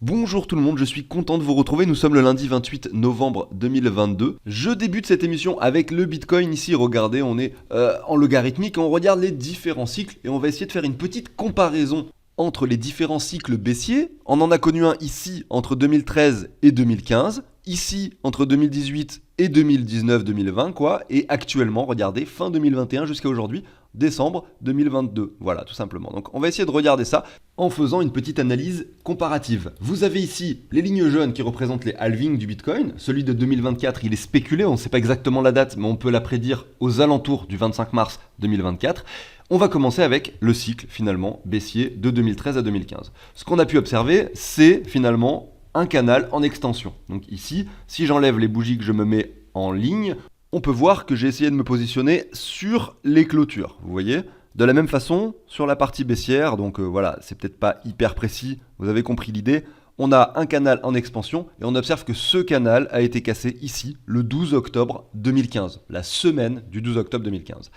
Bonjour tout le monde, je suis content de vous retrouver, nous sommes le lundi 28 novembre 2022. Je débute cette émission avec le Bitcoin, ici regardez on est en logarithmique, on regarde les différents cycles et on va essayer de faire une petite comparaison entre les différents cycles baissiers. On en a connu un ici entre 2013 et 2015, ici entre 2018 et 2019-2020 quoi, et actuellement regardez fin 2021 jusqu'à aujourd'hui, décembre 2022, voilà tout simplement. Donc on va essayer de regarder ça en faisant une petite analyse comparative. Vous avez ici les lignes jaunes qui représentent les halvings du Bitcoin. Celui de 2024, il est spéculé, on ne sait pas exactement la date, mais on peut la prédire aux alentours du 25 mars 2024. On va commencer avec le cycle finalement baissier de 2013 à 2015. Ce qu'on a pu observer, c'est finalement un canal en extension. Donc ici, si j'enlève les bougies que je me mets en ligne, on peut voir que j'ai essayé de me positionner sur les clôtures, vous voyez. De la même façon, sur la partie baissière, donc voilà, c'est peut-être pas hyper précis, vous avez compris l'idée, on a un canal en expansion et on observe que ce canal a été cassé ici, le 12 octobre 2015, la semaine du 12 octobre 2015.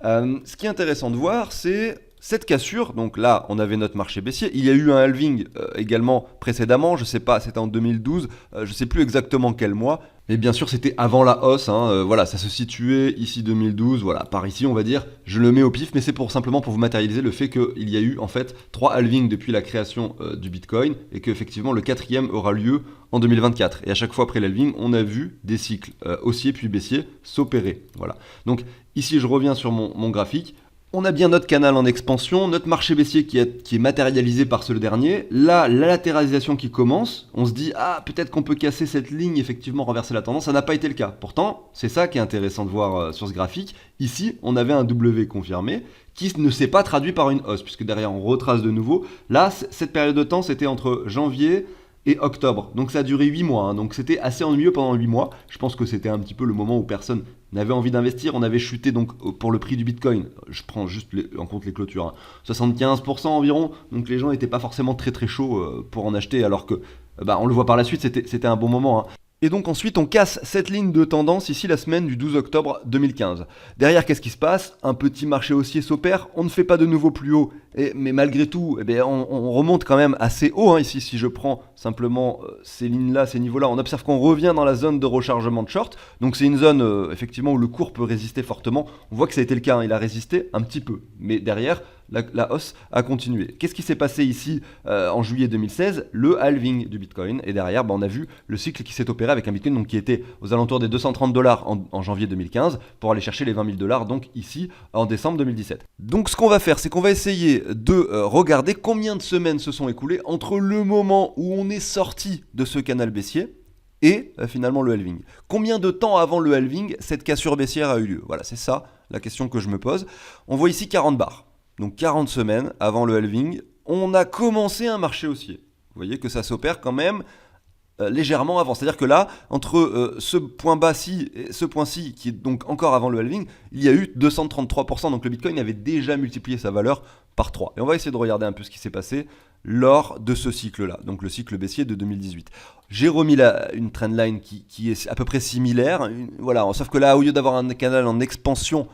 Ce qui est intéressant de voir, c'est cette cassure, donc là on avait notre marché baissier, il y a eu un halving également précédemment, je sais pas, c'était en 2012, je sais plus exactement quel mois, mais bien sûr c'était avant la hausse, voilà, ça se situait ici 2012, voilà, par ici on va dire, je le mets au pif, mais c'est simplement pour vous matérialiser le fait qu'il y a eu en fait 3 halvings depuis la création du Bitcoin, et qu'effectivement le 4e aura lieu en 2024, et à chaque fois après l'halving, on a vu des cycles haussiers puis baissiers s'opérer, voilà. Donc ici je reviens sur mon graphique, on a bien notre canal en expansion, notre marché baissier qui est matérialisé par ce dernier. Là, la latéralisation qui commence, on se dit, ah, peut-être qu'on peut casser cette ligne, effectivement, renverser la tendance. Ça n'a pas été le cas. Pourtant, c'est ça qui est intéressant de voir sur ce graphique. Ici, on avait un W confirmé qui ne s'est pas traduit par une hausse, puisque derrière, on retrace de nouveau. Là, cette période de temps, c'était entre janvier et octobre. Donc ça a duré 8 mois. Donc c'était assez ennuyeux pendant 8 mois. Je pense que c'était un petit peu le moment où personne n'avait envie d'investir. On avait chuté donc pour le prix du Bitcoin. Je prends juste en compte les clôtures. 75% environ. Donc les gens n'étaient pas forcément très très chauds pour en acheter. Alors que, on le voit par la suite, c'était un bon moment. Et donc ensuite on casse cette ligne de tendance ici la semaine du 12 octobre 2015. Derrière qu'est-ce qui se passe? Un petit marché haussier s'opère, on ne fait pas de nouveau plus haut, mais malgré tout on remonte quand même assez haut ici. Si je prends simplement ces lignes-là, ces niveaux-là, on observe qu'on revient dans la zone de rechargement de short. Donc c'est une zone effectivement où le cours peut résister fortement. On voit que ça a été le cas, il a résisté un petit peu. Mais derrière, la hausse a continué. Qu'est-ce qui s'est passé ici en juillet 2016? Le halving du Bitcoin. Et derrière, on a vu le cycle qui s'est opéré avec un Bitcoin donc, qui était aux alentours des 230 dollars en janvier 2015 pour aller chercher les 20 000 dollars donc ici en décembre 2017. Donc ce qu'on va faire, c'est qu'on va essayer de regarder combien de semaines se sont écoulées entre le moment où on est sorti de ce canal baissier et finalement le halving. Combien de temps avant le halving cette cassure baissière a eu lieu? Voilà, c'est ça la question que je me pose. On voit ici 40 bars. Donc 40 semaines avant le halving, on a commencé un marché haussier. Vous voyez que ça s'opère quand même légèrement avant. C'est-à-dire que là, entre ce point bas-ci et ce point-ci, qui est donc encore avant le halving, il y a eu 233%. Donc le Bitcoin avait déjà multiplié sa valeur par 3. Et on va essayer de regarder un peu ce qui s'est passé lors de ce cycle-là, donc le cycle baissier de 2018. J'ai remis une trendline qui est à peu près similaire. Voilà, sauf que là, au lieu d'avoir un canal en expansion,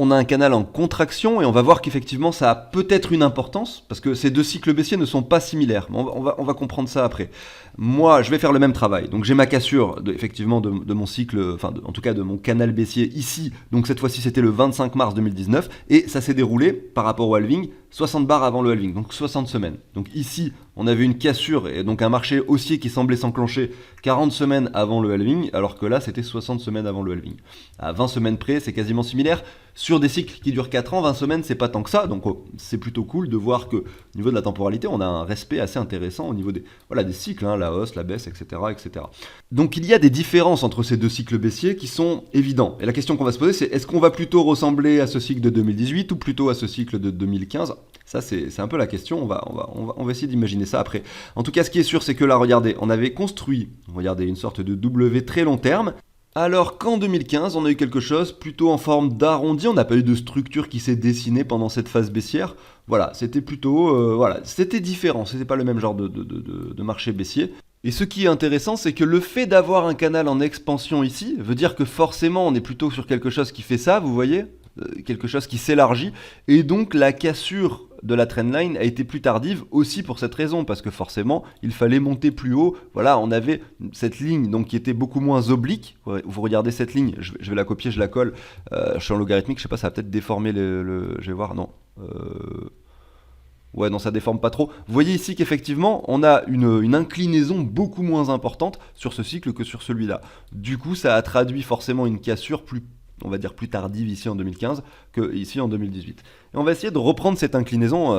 on a un canal en contraction et on va voir qu'effectivement ça a peut-être une importance parce que ces deux cycles baissiers ne sont pas similaires. On va comprendre ça après. Moi, je vais faire le même travail. Donc j'ai ma cassure effectivement de mon cycle, en tout cas de mon canal baissier ici. Donc cette fois-ci c'était le 25 mars 2019 et ça s'est déroulé par rapport au halving 60 bars avant le halving, donc 60 semaines. Donc ici, on avait une cassure et donc un marché haussier qui semblait s'enclencher 40 semaines avant le halving, alors que là, c'était 60 semaines avant le halving. À 20 semaines près, c'est quasiment similaire. Sur des cycles qui durent 4 ans, 20 semaines, c'est pas tant que ça. Donc c'est plutôt cool de voir que au niveau de la temporalité, on a un respect assez intéressant au niveau des cycles, la hausse, la baisse, etc., etc. Donc il y a des différences entre ces deux cycles baissiers qui sont évidents. Et la question qu'on va se poser, c'est est-ce qu'on va plutôt ressembler à ce cycle de 2018 ou plutôt à ce cycle de 2015? Ça, c'est un peu la question. On va essayer d'imaginer ça après. En tout cas, ce qui est sûr, c'est que là, regardez, on avait construit, une sorte de W très long terme. Alors qu'en 2015, on a eu quelque chose plutôt en forme d'arrondi. On n'a pas eu de structure qui s'est dessinée pendant cette phase baissière. Voilà, c'était plutôt, c'était différent. C'était pas le même genre de marché baissier. Et ce qui est intéressant, c'est que le fait d'avoir un canal en expansion ici veut dire que forcément, on est plutôt sur quelque chose qui fait ça, vous voyez ? quelque chose qui s'élargit, et donc la cassure de la trendline a été plus tardive aussi pour cette raison, parce que forcément il fallait monter plus haut. Voilà, on avait cette ligne donc qui était beaucoup moins oblique. Vous regardez cette ligne, je vais la copier, je la colle. Je suis en logarithmique, je sais pas, ça va peut-être déformer je vais voir, non. Ouais, non, ça déforme pas trop. Vous voyez ici qu'effectivement, on a une inclinaison beaucoup moins importante sur ce cycle que sur celui-là. Du coup, ça a traduit forcément une cassure plus, on va dire, plus tardive ici en 2015 que ici en 2018. Et on va essayer de reprendre cette inclinaison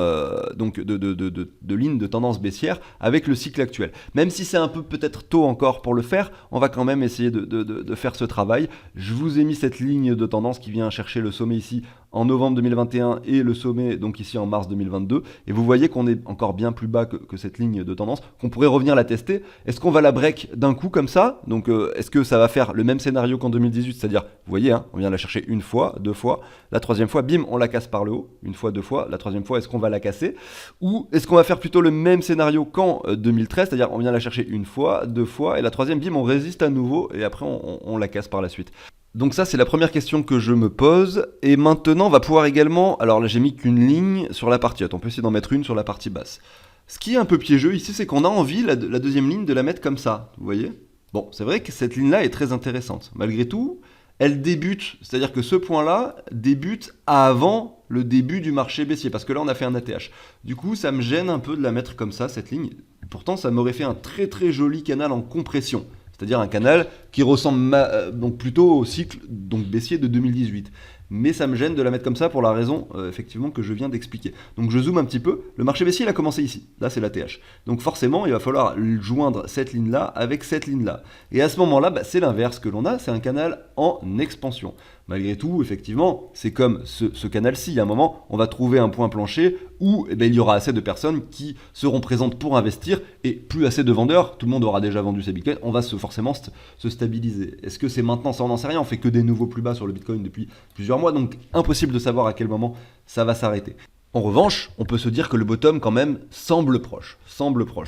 donc de ligne de tendance baissière avec le cycle actuel. Même si c'est un peu peut-être tôt encore pour le faire, on va quand même essayer de faire ce travail. Je vous ai mis cette ligne de tendance qui vient chercher le sommet ici en novembre 2021 et le sommet donc ici en mars 2022. Et vous voyez qu'on est encore bien plus bas que cette ligne de tendance, qu'on pourrait revenir la tester. Est-ce qu'on va la break d'un coup comme ça? Donc est-ce que ça va faire le même scénario qu'en 2018? C'est-à-dire, vous voyez, hein, on vient la chercher une fois, deux fois, la troisième fois, bim, on la casse par le haut. Une fois, deux fois, la troisième fois, est-ce qu'on va la casser? Ou est-ce qu'on va faire plutôt le même scénario qu'en 2013, c'est-à-dire on vient la chercher une fois, deux fois, et la troisième, bim, on résiste à nouveau, et après on la casse par la suite. Donc ça, c'est la première question que je me pose, et maintenant, on va pouvoir également, alors là j'ai mis qu'une ligne sur la partie haute, on peut essayer d'en mettre une sur la partie basse. Ce qui est un peu piégeux ici, c'est qu'on a envie, la deuxième ligne, de la mettre comme ça, vous voyez? Bon, c'est vrai que cette ligne-là est très intéressante. Malgré tout, elle débute, c'est-à-dire que ce point-là débute avant le début du marché baissier, parce que là on a fait un ATH. Du coup, ça me gêne un peu de la mettre comme ça, cette ligne. Pourtant, ça m'aurait fait un très très joli canal en compression, c'est-à-dire un canal qui ressemble donc plutôt au cycle donc baissier de 2018. Mais ça me gêne de la mettre comme ça pour la raison effectivement que je viens d'expliquer. Donc je zoome un petit peu, le marché baissier il a commencé ici, là c'est l'ATH. Donc forcément il va falloir joindre cette ligne-là avec cette ligne-là. Et à ce moment-là, c'est l'inverse que l'on a, c'est un canal en expansion. Malgré tout, effectivement, c'est comme ce canal-ci, à un moment, on va trouver un point plancher où il y aura assez de personnes qui seront présentes pour investir et plus assez de vendeurs, tout le monde aura déjà vendu ses bitcoins, on va forcément se stabiliser. Est-ce que c'est maintenant? Ça on n'en sait rien, on fait que des nouveaux plus bas sur le bitcoin depuis plusieurs mois, donc impossible de savoir à quel moment ça va s'arrêter. En revanche, on peut se dire que le bottom quand même semble proche,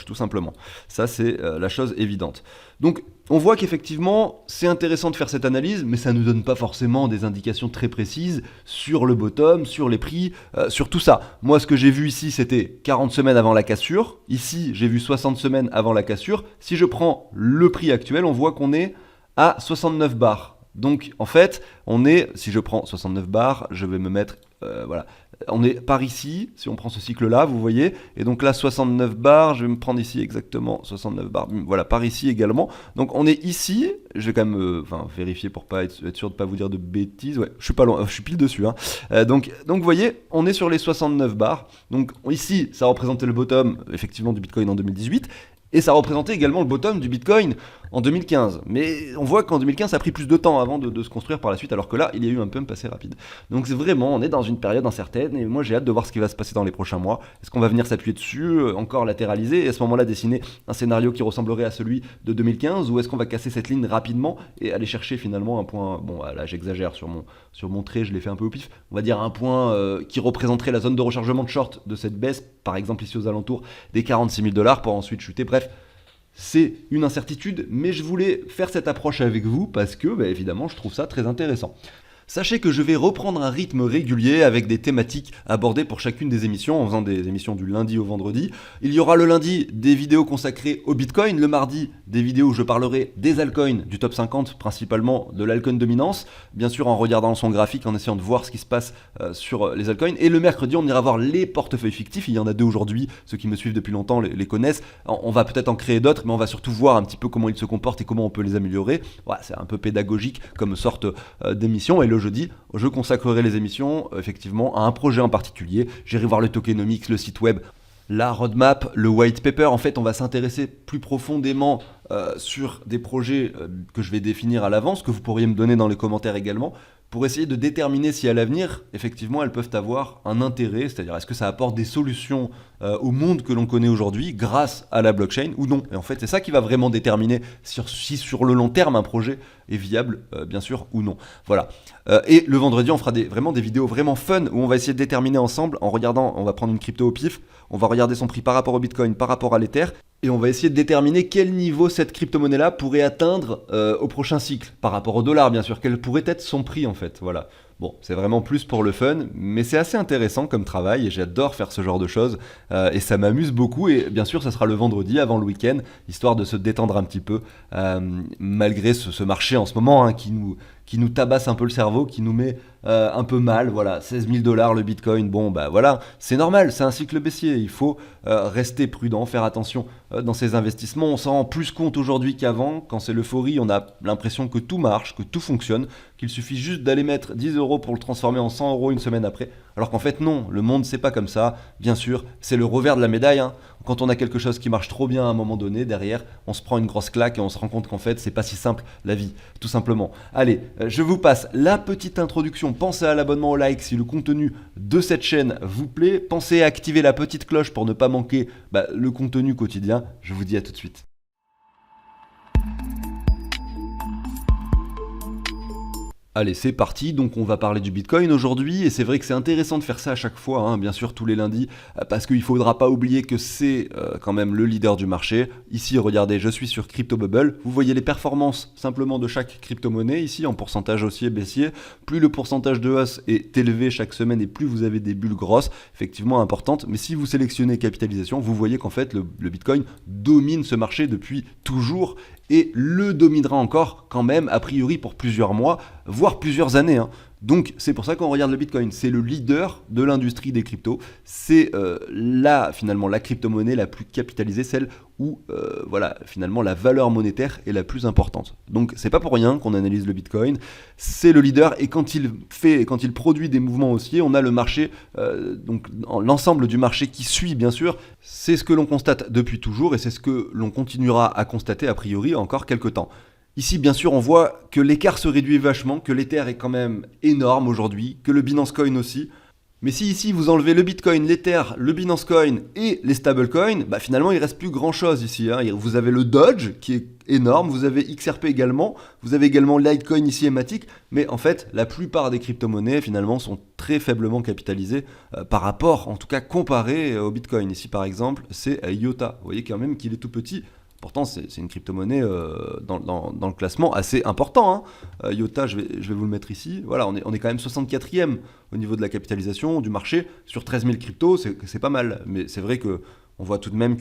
tout simplement. Ça c'est la chose évidente. Donc on voit qu'effectivement c'est intéressant de faire cette analyse, mais ça ne nous donne pas forcément des indications très précises sur le bottom, sur les prix, sur tout ça. Moi ce que j'ai vu ici c'était 40 semaines avant la cassure, ici j'ai vu 60 semaines avant la cassure. Si je prends le prix actuel, on voit qu'on est à 69 bars. Donc en fait, on est, si je prends 69 bars, je vais me mettre, voilà, on est par ici, si on prend ce cycle-là, vous voyez, et donc là 69 bars, je vais me prendre ici exactement 69 bars, voilà, par ici également. Donc on est ici, je vais quand même vérifier pour pas être sûr de pas vous dire de bêtises, ouais, je suis pas loin, je suis pile dessus, hein. Donc vous voyez, on est sur les 69 bars, donc ici ça représentait le bottom effectivement du Bitcoin en 2018, et ça représentait également le bottom du Bitcoin en 2015. Mais on voit qu'en 2015, ça a pris plus de temps avant de se construire par la suite, alors que là, il y a eu un pump assez rapide. Donc c'est vraiment, on est dans une période incertaine, et moi j'ai hâte de voir ce qui va se passer dans les prochains mois. Est-ce qu'on va venir s'appuyer dessus, encore latéraliser, et à ce moment-là dessiner un scénario qui ressemblerait à celui de 2015, ou est-ce qu'on va casser cette ligne rapidement et aller chercher finalement un point, bon là j'exagère sur mon trait, je l'ai fait un peu au pif, on va dire un point qui représenterait la zone de rechargement de short de cette baisse, par exemple ici aux alentours des 46 000 $ pour ensuite chuter. Bref, c'est une incertitude, mais je voulais faire cette approche avec vous parce que, évidemment, je trouve ça très intéressant. Sachez que je vais reprendre un rythme régulier avec des thématiques abordées pour chacune des émissions, en faisant des émissions du lundi au vendredi. Il y aura le lundi des vidéos consacrées au Bitcoin, le mardi des vidéos où je parlerai des altcoins, du top 50, principalement de l'altcoin dominance, bien sûr en regardant son graphique, en essayant de voir ce qui se passe sur les altcoins. Et le mercredi, on ira voir les portefeuilles fictifs, il y en a deux aujourd'hui, ceux qui me suivent depuis longtemps les connaissent. On va peut-être en créer d'autres, mais on va surtout voir un petit peu comment ils se comportent et comment on peut les améliorer. Voilà, c'est un peu pédagogique comme sorte d'émission. Et le jeudi, je consacrerai les émissions effectivement à un projet en particulier. J'irai voir le tokenomics, le site web, la roadmap, le white paper. En fait, on va s'intéresser plus profondément sur des projets que je vais définir à l'avance, que vous pourriez me donner dans les commentaires également, pour essayer de déterminer si à l'avenir, effectivement, elles peuvent avoir un intérêt, c'est-à-dire est-ce que ça apporte des solutions au monde que l'on connaît aujourd'hui grâce à la blockchain ou non. Et en fait, c'est ça qui va vraiment déterminer si sur le long terme un projet est viable, bien sûr, ou non. Voilà. Et le vendredi, on fera vraiment des vidéos vraiment fun où on va essayer de déterminer ensemble, en regardant, on va prendre une crypto au pif, on va regarder son prix par rapport au Bitcoin, par rapport à l'Ether, et on va essayer de déterminer quel niveau cette crypto-monnaie-là pourrait atteindre au prochain cycle, par rapport au dollar bien sûr, quel pourrait être son prix en fait, voilà. Bon, c'est vraiment plus pour le fun, mais c'est assez intéressant comme travail et j'adore faire ce genre de choses et ça m'amuse beaucoup. Et bien sûr, ça sera le vendredi avant le week-end, histoire de se détendre un petit peu, malgré ce marché en ce moment hein, qui nous tabasse un peu le cerveau, qui nous met un peu mal. Voilà, 16 000 dollars le bitcoin, bon bah voilà, c'est normal, c'est un cycle baissier. Il faut rester prudent, faire attention dans ses investissements. On s'en rend plus compte aujourd'hui qu'avant. Quand c'est l'euphorie, on a l'impression que tout marche, que tout fonctionne, qu'il suffit juste d'aller mettre 10 euros pour le transformer en 100 euros une semaine après. Alors qu'en fait, non, le monde, c'est pas comme ça. Bien sûr, c'est le revers de la médaille. Hein. Quand on a quelque chose qui marche trop bien à un moment donné, derrière, on se prend une grosse claque et on se rend compte qu'en fait, c'est pas si simple la vie, tout simplement. Allez, je vous passe la petite introduction. Pensez à l'abonnement, au like si le contenu de cette chaîne vous plaît. Pensez à activer la petite cloche pour ne pas manquer le contenu quotidien. Je vous dis à tout de suite. Allez, c'est parti, donc on va parler du Bitcoin aujourd'hui, et c'est vrai que c'est intéressant de faire ça à chaque fois, hein, bien sûr tous les lundis, parce qu'il ne faudra pas oublier que c'est quand même le leader du marché. Ici, regardez, je suis sur CryptoBubble, vous voyez les performances simplement de chaque crypto-monnaie, ici en pourcentage haussier, baissier. Plus le pourcentage de hausse est élevé chaque semaine et plus vous avez des bulles grosses, effectivement importantes, mais si vous sélectionnez capitalisation, vous voyez qu'en fait le Bitcoin domine ce marché depuis toujours, et le dominera encore quand même, a priori pour plusieurs mois, voire plusieurs années. Hein. Donc c'est pour ça qu'on regarde le Bitcoin, c'est le leader de l'industrie des cryptos, c'est finalement la crypto-monnaie la plus capitalisée, celle où voilà, finalement la valeur monétaire est la plus importante. Donc c'est pas pour rien qu'on analyse le Bitcoin, c'est le leader et quand il produit des mouvements haussiers, on a le marché, donc l'ensemble du marché qui suit bien sûr, c'est ce que l'on constate depuis toujours et c'est ce que l'on continuera à constater a priori encore quelques temps. Ici, bien sûr, on voit que l'écart se réduit vachement, que l'Ether est quand même énorme aujourd'hui, que le Binance Coin aussi. Mais si ici vous enlevez le Bitcoin, l'Ether, le Binance Coin et les stablecoins, finalement il ne reste plus grand chose ici. Hein. Vous avez le Doge qui est énorme, vous avez XRP également, vous avez également Litecoin ici et Matic, mais en fait la plupart des crypto-monnaies finalement sont très faiblement capitalisées par rapport, en tout cas comparé au Bitcoin. Ici par exemple, c'est IOTA. Vous voyez quand même qu'il est tout petit. Pourtant, c'est une crypto-monnaie dans le classement assez important. Hein. IOTA, je vais vous le mettre ici. Voilà, on est quand même 64e au niveau de la capitalisation du marché. Sur 13 000 cryptos, c'est pas mal. Mais c'est vrai qu'on voit tout de même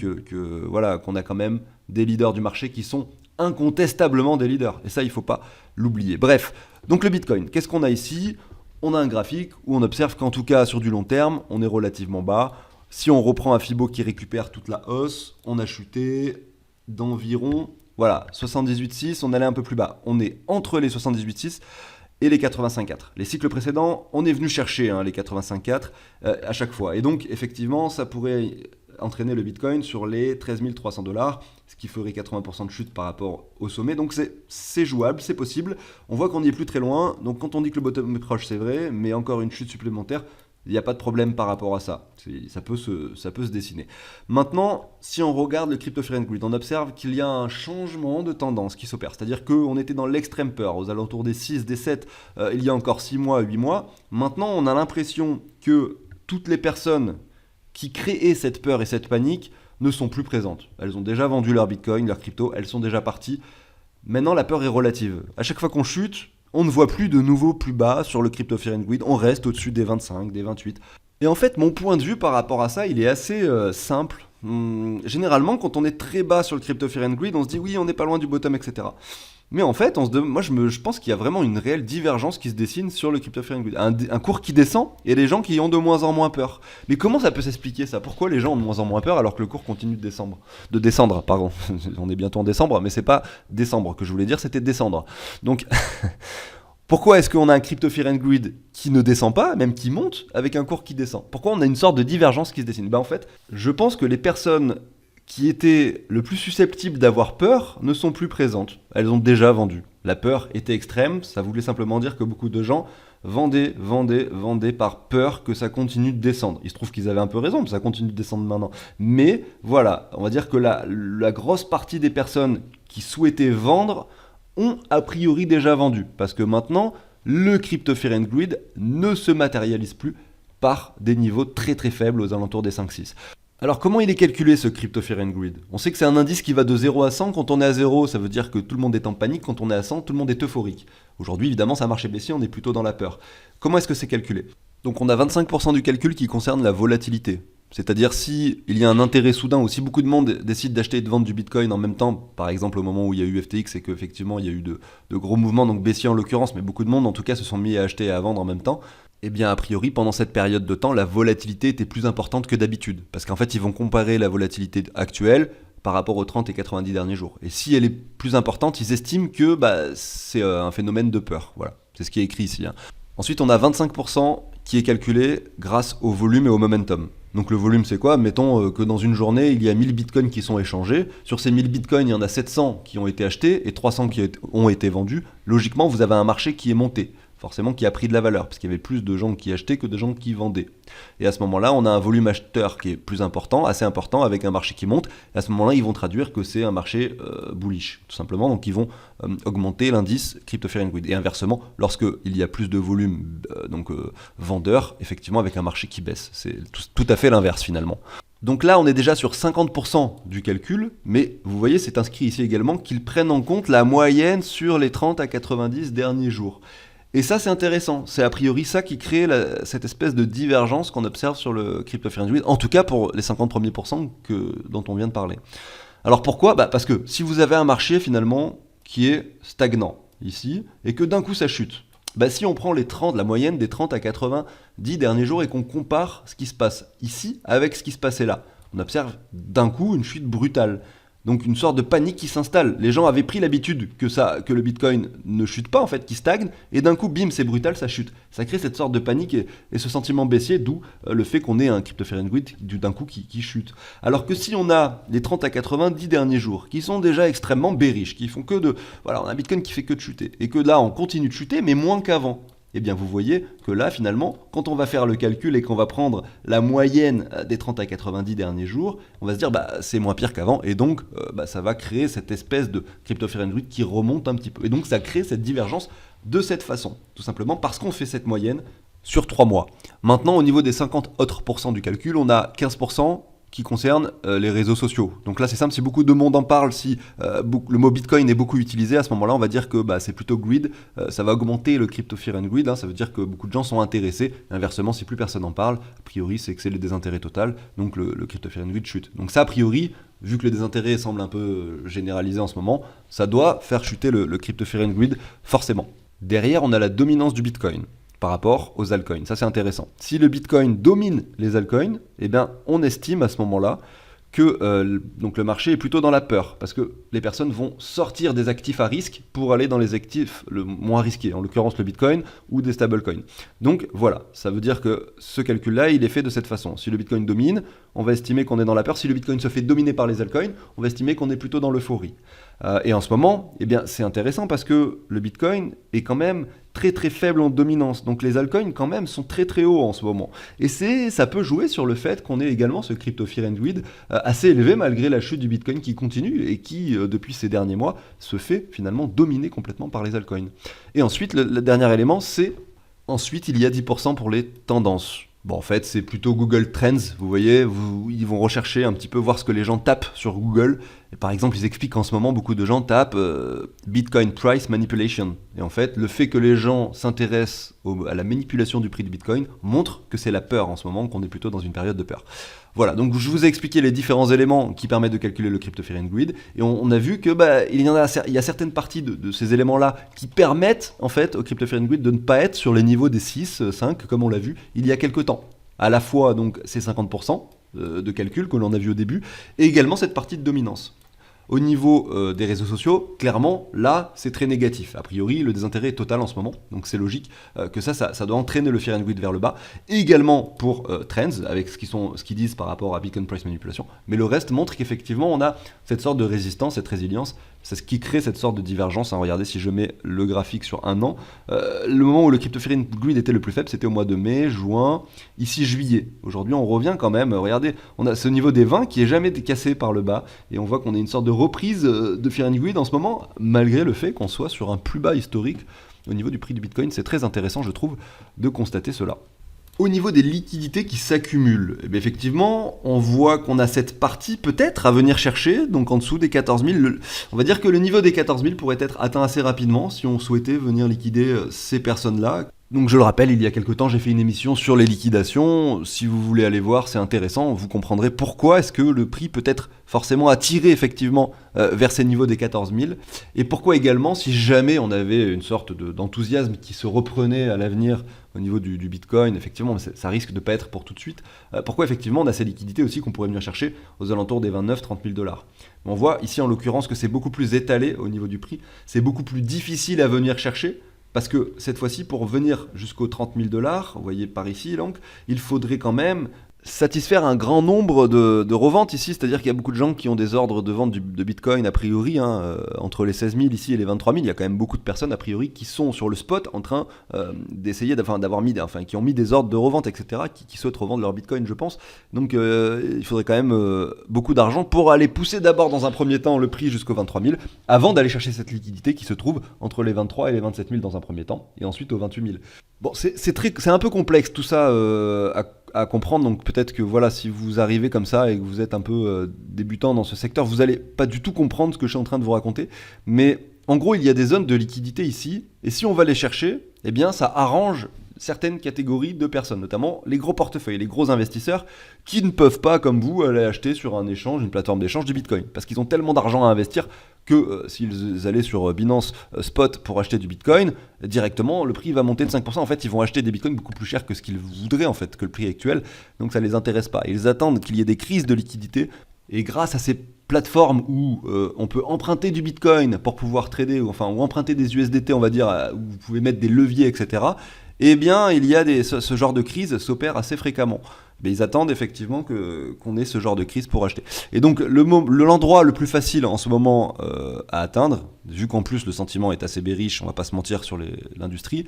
voilà, qu'on a quand même des leaders du marché qui sont incontestablement des leaders. Et ça, il ne faut pas l'oublier. Bref, donc le Bitcoin, qu'est-ce qu'on a ici? On a un graphique où on observe qu'en tout cas, sur du long terme, on est relativement bas. Si on reprend un Fibo qui récupère toute la hausse, on a chuté d'environ, voilà, 78,6, on allait un peu plus bas. On est entre les 78,6 et les 85,4. Les cycles précédents, on est venu chercher les 85,4 à chaque fois. Et donc, effectivement, ça pourrait entraîner le Bitcoin sur les 13 300 $, ce qui ferait 80% de chute par rapport au sommet. Donc, c'est jouable, c'est possible. On voit qu'on n'y est plus très loin. Donc, quand on dit que le bottom est proche, c'est vrai, mais encore une chute supplémentaire, il n'y a pas de problème par rapport à ça. Ça peut se dessiner. Maintenant, si on regarde le Crypto Fear and Greed, on observe qu'il y a un changement de tendance qui s'opère. C'est-à-dire qu'on était dans l'extrême peur, aux alentours des 6, des 7, il y a encore 6 mois, 8 mois. Maintenant, on a l'impression que toutes les personnes qui créaient cette peur et cette panique ne sont plus présentes. Elles ont déjà vendu leur Bitcoin, leur crypto, elles sont déjà parties. Maintenant, la peur est relative. À chaque fois qu'on chute, on ne voit plus de nouveau plus bas sur le Crypto Fear and Greed, on reste au-dessus des 25, des 28. Et en fait, mon point de vue par rapport à ça, il est assez simple. Généralement, quand on est très bas sur le Crypto Fear and Greed, on se dit oui, on n'est pas loin du bottom, etc. Mais en fait, moi je pense qu'il y a vraiment une réelle divergence qui se dessine sur le Crypto Fear and Greed. Un cours qui descend et les gens qui ont de moins en moins peur. Mais comment ça peut s'expliquer ça? Pourquoi les gens ont de moins en moins peur alors que le cours continue de descendre, pardon. On est bientôt en décembre, mais c'est pas décembre que je voulais dire, c'était descendre. Donc, pourquoi est-ce qu'on a un Crypto Fear and Greed qui ne descend pas, même qui monte, avec un cours qui descend? Pourquoi on a une sorte de divergence qui se dessine? En fait, je pense que les personnes qui étaient le plus susceptibles d'avoir peur ne sont plus présentes. Elles ont déjà vendu. La peur était extrême, ça voulait simplement dire que beaucoup de gens vendaient par peur que ça continue de descendre. Il se trouve qu'ils avaient un peu raison, ça continue de descendre maintenant. Mais voilà, on va dire que la grosse partie des personnes qui souhaitaient vendre ont a priori déjà vendu. Parce que maintenant, le Crypto Fear and Greed ne se matérialise plus par des niveaux très très faibles aux alentours des 5-6. Alors comment il est calculé ce Crypto Fear and Greed? On sait que c'est un indice qui va de 0 à 100. Quand on est à 0, ça veut dire que tout le monde est en panique. Quand on est à 100, tout le monde est euphorique. Aujourd'hui, évidemment, ça marche baissier, on est plutôt dans la peur. Comment est-ce que c'est calculé? Donc on a 25% du calcul qui concerne la volatilité. C'est-à-dire si il y a un intérêt soudain ou si beaucoup de monde décide d'acheter et de vendre du Bitcoin en même temps, par exemple au moment où il y a eu FTX et qu'effectivement il y a eu de gros mouvements, donc baissiers en l'occurrence, mais beaucoup de monde en tout cas se sont mis à acheter et à vendre en même temps, eh bien a priori pendant cette période de temps, la volatilité était plus importante que d'habitude. Parce qu'en fait ils vont comparer la volatilité actuelle par rapport aux 30 et 90 derniers jours. Et si elle est plus importante, ils estiment que c'est un phénomène de peur. Voilà, c'est ce qui est écrit ici. Ensuite on a 25% qui est calculé grâce au volume et au momentum. Donc le volume c'est quoi? Mettons que dans une journée il y a 1000 bitcoins qui sont échangés. Sur ces 1000 bitcoins il y en a 700 qui ont été achetés et 300 qui ont été vendus. Logiquement vous avez un marché qui est monté. Forcément qui a pris de la valeur, parce qu'il y avait plus de gens qui achetaient que de gens qui vendaient. Et à ce moment-là, on a un volume acheteur qui est plus important, assez important, avec un marché qui monte. Et à ce moment-là, ils vont traduire que c'est un marché bullish, tout simplement. Donc ils vont augmenter l'indice Crypto Fear and Greed. Et inversement, lorsqu'il y a plus de volume vendeur, effectivement, avec un marché qui baisse. C'est tout à fait l'inverse finalement. Donc là, on est déjà sur 50% du calcul, mais vous voyez, c'est inscrit ici également qu'ils prennent en compte la moyenne sur les 30 à 90 derniers jours. Et ça, c'est intéressant. C'est a priori ça qui crée cette espèce de divergence qu'on observe sur le Crypto Fear and Greed, en tout cas pour les 50 premiers pourcents dont on vient de parler. Alors pourquoi? Parce que si vous avez un marché finalement qui est stagnant ici, et que d'un coup ça chute, si on prend la moyenne des 30 à 90 derniers jours et qu'on compare ce qui se passe ici avec ce qui se passait là, on observe d'un coup une chute brutale. Donc une sorte de panique qui s'installe. Les gens avaient pris l'habitude que le Bitcoin ne chute pas en fait, qu'il stagne, et d'un coup, bim, c'est brutal, ça chute. Ça crée cette sorte de panique et ce sentiment baissier, d'où le fait qu'on ait un Crypto Fear and Greed d'un coup qui chute. Alors que si on a les 30 à 90 derniers jours, qui sont déjà extrêmement bearish, qui font on a un Bitcoin qui fait que de chuter, et que là, on continue de chuter, mais moins qu'avant. Eh bien vous voyez que là finalement, quand on va faire le calcul et qu'on va prendre la moyenne des 30 à 90 derniers jours, on va se dire c'est moins pire qu'avant et donc ça va créer cette espèce de Crypto Fear and Greed qui remonte un petit peu. Et donc ça crée cette divergence de cette façon, tout simplement parce qu'on fait cette moyenne sur 3 mois. Maintenant au niveau des 50 autres pourcents du calcul, on a 15% qui concerne les réseaux sociaux. Donc là c'est simple, si beaucoup de monde en parle, si le mot Bitcoin est beaucoup utilisé, à ce moment-là on va dire que c'est plutôt greed, ça va augmenter le Crypto Fear and Greed, ça veut dire que beaucoup de gens sont intéressés, et inversement si plus personne en parle, a priori c'est que c'est le désintérêt total, donc le Crypto Fear and Greed chute. Donc ça a priori, vu que le désintérêt semble un peu généralisé en ce moment, ça doit faire chuter le Crypto Fear and Greed forcément. Derrière on a la dominance du Bitcoin par rapport aux altcoins. Ça c'est intéressant. Si le Bitcoin domine les altcoins, eh bien on estime à ce moment-là que donc le marché est plutôt dans la peur, parce que les personnes vont sortir des actifs à risque pour aller dans les actifs le moins risqués, en l'occurrence le Bitcoin ou des stablecoins. Donc voilà, ça veut dire que ce calcul-là, il est fait de cette façon. Si le Bitcoin domine, on va estimer qu'on est dans la peur. Si le Bitcoin se fait dominer par les altcoins, on va estimer qu'on est plutôt dans l'euphorie. Et en ce moment, eh bien, c'est intéressant parce que le Bitcoin est quand même très très faible en dominance. Donc les altcoins quand même sont très très hauts en ce moment. Et ça peut jouer sur le fait qu'on ait également ce Crypto Fear and Greed assez élevé malgré la chute du Bitcoin qui continue et qui, depuis ces derniers mois, se fait finalement dominer complètement par les altcoins. Et ensuite, le dernier élément, c'est ensuite il y a 10% pour les tendances. Bon, en fait, c'est plutôt Google Trends, vous voyez, ils vont rechercher un petit peu, voir ce que les gens tapent sur Google. Et par exemple, ils expliquent qu'en ce moment, beaucoup de gens tapent Bitcoin Price Manipulation. Et en fait, le fait que les gens s'intéressent à la manipulation du prix du Bitcoin montre que c'est la peur en ce moment, qu'on est plutôt dans une période de peur. Voilà, donc je vous ai expliqué les différents éléments qui permettent de calculer le Crypto Fear and Greed, et on a vu que il y a certaines parties de ces éléments-là qui permettent en fait au Crypto Fear and Greed de ne pas être sur les niveaux des 6, 5, comme on l'a vu il y a quelques temps. À la fois donc ces 50% de calcul que l'on a vu au début, et également cette partie de dominance. Au niveau des réseaux sociaux, clairement, là, c'est très négatif. A priori, le désintérêt est total en ce moment, donc c'est logique que ça doit entraîner le Fear and Greed vers le bas. Et également pour Trends, avec ce qu'ils disent par rapport à Bitcoin Price Manipulation. Mais le reste montre qu'effectivement, on a cette sorte de résistance, cette résilience. C'est ce qui crée cette sorte de divergence. Regardez, si je mets le graphique sur un an, le moment où le Crypto Fear and Greed était le plus faible, c'était au mois de mai, juin, ici juillet. Aujourd'hui, on revient quand même. Regardez, on a ce niveau des 20 qui est jamais cassé par le bas. Et on voit qu'on a une sorte de reprise de Fear and Greed en ce moment, malgré le fait qu'on soit sur un plus bas historique au niveau du prix du Bitcoin. C'est très intéressant, je trouve, de constater cela. Au niveau des liquidités qui s'accumulent, eh bien effectivement, on voit qu'on a cette partie peut-être à venir chercher, donc en dessous des 14 000. On va dire que le niveau des 14 000 pourrait être atteint assez rapidement si on souhaitait venir liquider ces personnes-là. Donc je le rappelle, il y a quelques temps, j'ai fait une émission sur les liquidations. Si vous voulez aller voir, c'est intéressant. Vous comprendrez pourquoi est-ce que le prix peut être forcément attiré effectivement vers ces niveaux des 14 000. Et pourquoi également, si jamais on avait une sorte d'enthousiasme qui se reprenait à l'avenir au niveau du Bitcoin, effectivement, ça risque de ne pas être pour tout de suite. Pourquoi effectivement on a ces liquidités aussi qu'on pourrait venir chercher aux alentours des 29-30 000 dollars. On voit ici en l'occurrence que c'est beaucoup plus étalé au niveau du prix. C'est beaucoup plus difficile à venir chercher. Parce que cette fois-ci, pour venir jusqu'aux 30 000 dollars, vous voyez par ici, donc, il faudrait quand même satisfaire un grand nombre de reventes ici, c'est-à-dire qu'il y a beaucoup de gens qui ont des ordres de vente de Bitcoin a priori, entre les 16 000 ici et les 23 000, il y a quand même beaucoup de personnes a priori qui sont sur le spot en train d'essayer, qui ont mis des ordres de revente, etc., qui souhaitent revendre leur Bitcoin, je pense. Donc il faudrait quand même beaucoup d'argent pour aller pousser d'abord dans un premier temps le prix jusqu'aux 23 000, avant d'aller chercher cette liquidité qui se trouve entre les 23 et les 27 000 dans un premier temps, et ensuite aux 28 000. Bon, c'est un peu complexe tout ça à comprendre, donc peut-être que voilà, si vous arrivez comme ça et que vous êtes un peu débutant dans ce secteur, vous n'allez pas du tout comprendre ce que je suis en train de vous raconter, mais en gros il y a des zones de liquidité ici, et si on va les chercher, eh bien ça arrange certaines catégories de personnes, notamment les gros portefeuilles, les gros investisseurs qui ne peuvent pas, comme vous, aller acheter sur un échange, une plateforme d'échange du Bitcoin, parce qu'ils ont tellement d'argent à investir que s'ils allaient sur Binance Spot pour acheter du Bitcoin, directement le prix va monter de 5%. En fait, ils vont acheter des Bitcoins beaucoup plus chers que ce qu'ils voudraient en fait, que le prix actuel, donc ça ne les intéresse pas. Ils attendent qu'il y ait des crises de liquidité, et grâce à ces plateformes où on peut emprunter du Bitcoin pour pouvoir trader, ou emprunter des USDT, on va dire, où vous pouvez mettre des leviers, etc., eh bien, il y a ce genre de crise s'opère assez fréquemment. Mais ils attendent effectivement qu'on ait ce genre de crise pour acheter. Et donc, l'endroit le plus facile en ce moment à atteindre, vu qu'en plus le sentiment est assez bearish, on va pas se mentir sur l'industrie,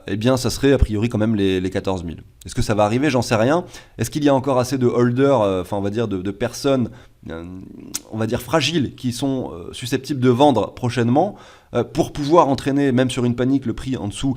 eh bien, ça serait a priori quand même les 14 000. Est-ce que ça va arriver? J'en sais rien. Est-ce qu'il y a encore assez de holders, on va dire de personnes, on va dire fragiles, qui sont susceptibles de vendre prochainement pour pouvoir entraîner, même sur une panique, le prix en dessous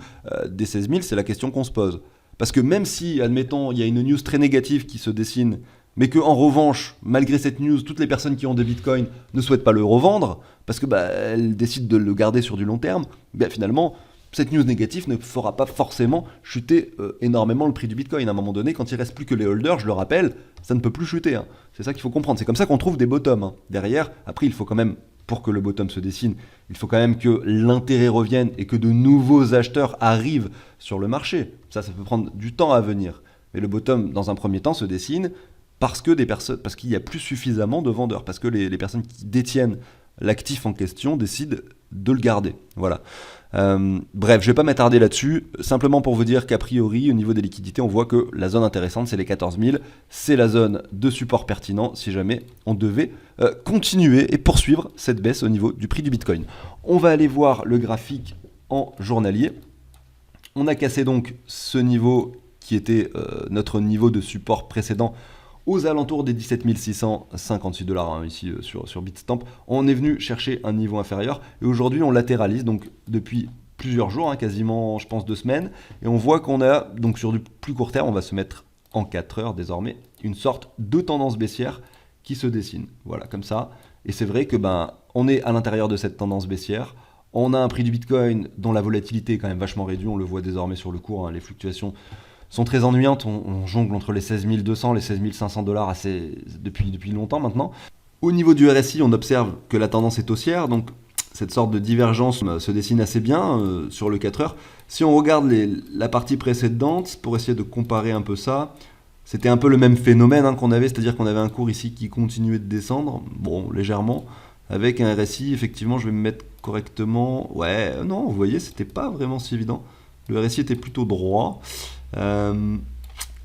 des 16 000? C'est la question qu'on se pose. Parce que même si, admettons, il y a une news très négative qui se dessine, mais qu'en revanche, malgré cette news, toutes les personnes qui ont des bitcoins ne souhaitent pas le revendre, parce que elles décident de le garder sur du long terme, finalement, cette news négative ne fera pas forcément chuter énormément le prix du bitcoin. À un moment donné, quand il ne reste plus que les holders, je le rappelle, ça ne peut plus chuter. C'est ça qu'il faut comprendre. C'est comme ça qu'on trouve des bottoms. Derrière, après, il faut quand même, pour que le bottom se dessine, il faut quand même que l'intérêt revienne et que de nouveaux acheteurs arrivent sur le marché. Ça peut prendre du temps à venir. Mais le bottom, dans un premier temps, se dessine parce qu'il y a plus suffisamment de vendeurs, parce que les personnes qui détiennent l'actif en question décident de le garder. Voilà. Bref, je ne vais pas m'attarder là-dessus, simplement pour vous dire qu'a priori, au niveau des liquidités, on voit que la zone intéressante, c'est les 14 000. C'est la zone de support pertinent si jamais on devait continuer et poursuivre cette baisse au niveau du prix du Bitcoin. On va aller voir le graphique en journalier. On a cassé donc ce niveau qui était notre niveau de support précédent aux alentours des 17 656 dollars ici sur Bitstamp. On est venu chercher un niveau inférieur et aujourd'hui on latéralise donc depuis plusieurs jours, quasiment je pense 2 semaines, et on voit qu'on a donc sur du plus court terme, on va se mettre en 4 heures désormais, une sorte de tendance baissière qui se dessine, voilà comme ça. Et c'est vrai que on est à l'intérieur de cette tendance baissière. On a un prix du Bitcoin dont la volatilité est quand même vachement réduite, on le voit désormais sur le cours, les fluctuations sont très ennuyantes, on jongle entre les 16 200 et les 16 500 dollars depuis longtemps maintenant. Au niveau du RSI, on observe que la tendance est haussière, donc cette sorte de divergence se dessine assez bien sur le 4 heures. Si on regarde la partie précédente, pour essayer de comparer un peu ça, c'était un peu le même phénomène qu'on avait, c'est-à-dire qu'on avait un cours ici qui continuait de descendre, bon, légèrement, avec un RSI, effectivement, je vais me mettre correctement. Ouais, non, vous voyez, c'était pas vraiment si évident. Le RSI était plutôt droit.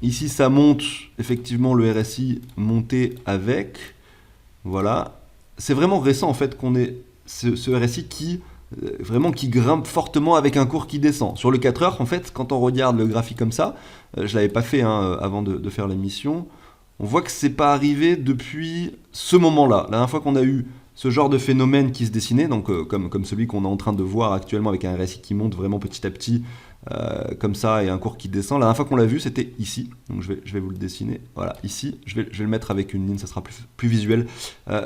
Ici, ça monte, effectivement, le RSI monté avec. Voilà. C'est vraiment récent, en fait, qu'on ait ce RSI qui grimpe fortement avec un cours qui descend. Sur le 4 heures, en fait, quand on regarde le graphique comme ça, je ne l'avais pas fait avant de faire l'émission, on voit que c'est pas arrivé depuis ce moment-là. La dernière fois qu'on a eu ce genre de phénomène qui se dessinait, donc comme celui qu'on est en train de voir actuellement avec un RSI qui monte vraiment petit à petit comme ça et un cours qui descend. La dernière fois qu'on l'a vu, c'était ici. Donc je vais vous le dessiner. Voilà, ici. Je vais le mettre avec une ligne, ça sera plus visuel.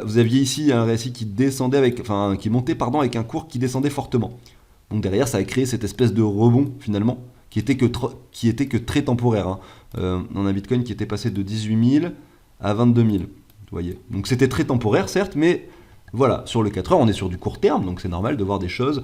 Vous aviez ici un RSI qui descendait qui montait avec un cours qui descendait fortement. Donc derrière, ça a créé cette espèce de rebond finalement qui était que très temporaire. Hein. On a un Bitcoin qui était passé de 18 000 à 22 000. Vous voyez. Donc c'était très temporaire certes, mais voilà, sur le 4 heures, on est sur du court terme, donc c'est normal de voir des choses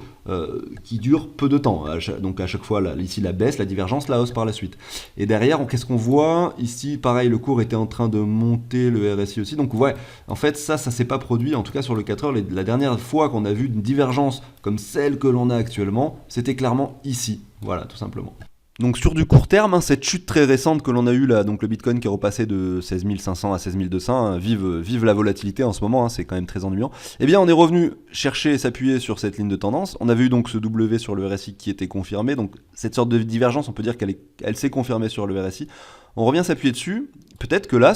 qui durent peu de temps. Donc à chaque fois, là, ici la baisse, la divergence, la hausse par la suite. Et derrière, qu'est-ce qu'on voit? Ici, pareil, le cours était en train de monter, le RSI aussi. Donc ouais, en fait, ça s'est pas produit, en tout cas sur le 4 heures. La dernière fois qu'on a vu une divergence comme celle que l'on a actuellement, c'était clairement ici. Voilà, tout simplement. Donc sur du court terme, cette chute très récente que l'on a eue là, donc le Bitcoin qui est repassé de 16 500 à 16 200, vive la volatilité en ce moment, c'est quand même très ennuyant. Eh bien on est revenu chercher et s'appuyer sur cette ligne de tendance. On avait eu donc ce W sur le RSI qui était confirmé, donc cette sorte de divergence, on peut dire qu'elle s'est confirmée sur le RSI. On revient s'appuyer dessus. Peut-être que là,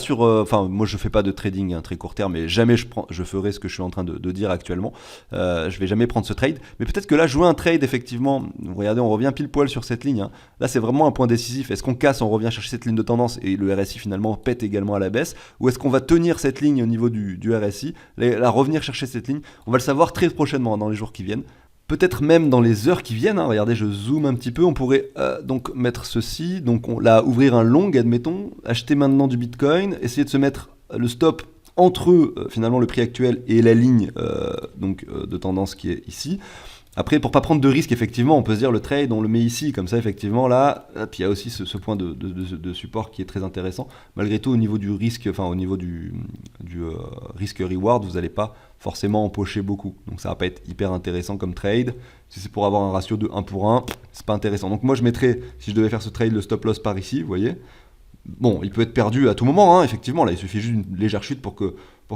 moi je fais pas de trading très court terme, et jamais je ferai ce que je suis en train de dire actuellement. Je vais jamais prendre ce trade, mais peut-être que là, jouer un trade, effectivement, regardez, on revient pile poil sur cette ligne. Hein. Là, c'est vraiment un point décisif. Est-ce qu'on casse, on revient chercher cette ligne de tendance et le RSI finalement pète également à la baisse, ou est-ce qu'on va tenir cette ligne au niveau du RSI, là, revenir chercher cette ligne? On va le savoir très prochainement dans les jours qui viennent. Peut-être même dans les heures qui viennent, hein. Regardez, je zoome un petit peu, on pourrait donc mettre ceci, donc ouvrir un long, admettons, acheter maintenant du Bitcoin, essayer de se mettre le stop entre finalement le prix actuel et la ligne de tendance qui est ici. Après, pour pas prendre de risque, effectivement, on peut se dire le trade, on le met ici, comme ça, effectivement, là, puis il y a aussi ce point de support qui est très intéressant. Malgré tout, au niveau du risque, au niveau du risque-reward, vous n'allez pas forcément empocher beaucoup. Donc ça va pas être hyper intéressant comme trade. Si c'est pour avoir un ratio de 1 pour 1, c'est pas intéressant. Donc moi, je mettrais, si je devais faire ce trade, le stop loss par ici, vous voyez. Bon, il peut être perdu à tout moment, hein, effectivement, là, il suffit juste d'une légère chute pour que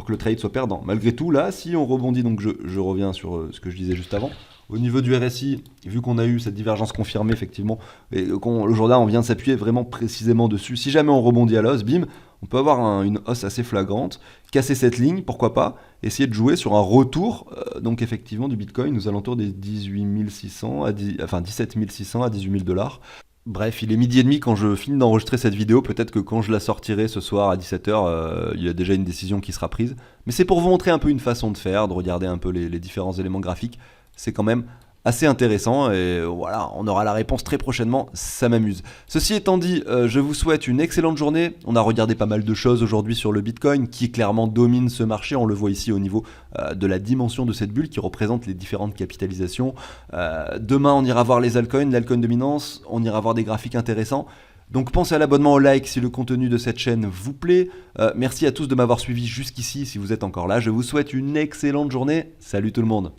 le trade soit perdant. Malgré tout, là, si on rebondit, donc je reviens sur ce que je disais juste avant, au niveau du RSI, vu qu'on a eu cette divergence confirmée, effectivement, et aujourd'hui, on vient de s'appuyer vraiment précisément dessus. Si jamais on rebondit à la hausse, bim, on peut avoir une hausse assez flagrante, casser cette ligne, pourquoi pas, essayer de jouer sur un retour, donc effectivement, du Bitcoin aux alentours des 17 600 à 18 000 $. Bref, il est 12h30 quand je finis d'enregistrer cette vidéo. Peut-être que quand je la sortirai ce soir à 17h, il y a déjà une décision qui sera prise. Mais c'est pour vous montrer un peu une façon de faire, de regarder un peu les différents éléments graphiques. C'est quand même assez intéressant et voilà, on aura la réponse très prochainement, ça m'amuse. Ceci étant dit, je vous souhaite une excellente journée. On a regardé pas mal de choses aujourd'hui sur le Bitcoin qui clairement domine ce marché. On le voit ici au niveau de la dimension de cette bulle qui représente les différentes capitalisations. Demain, on ira voir les altcoins, l'altcoin dominance, on ira voir des graphiques intéressants. Donc pensez à l'abonnement, au like si le contenu de cette chaîne vous plaît. Merci à tous de m'avoir suivi jusqu'ici si vous êtes encore là. Je vous souhaite une excellente journée. Salut tout le monde.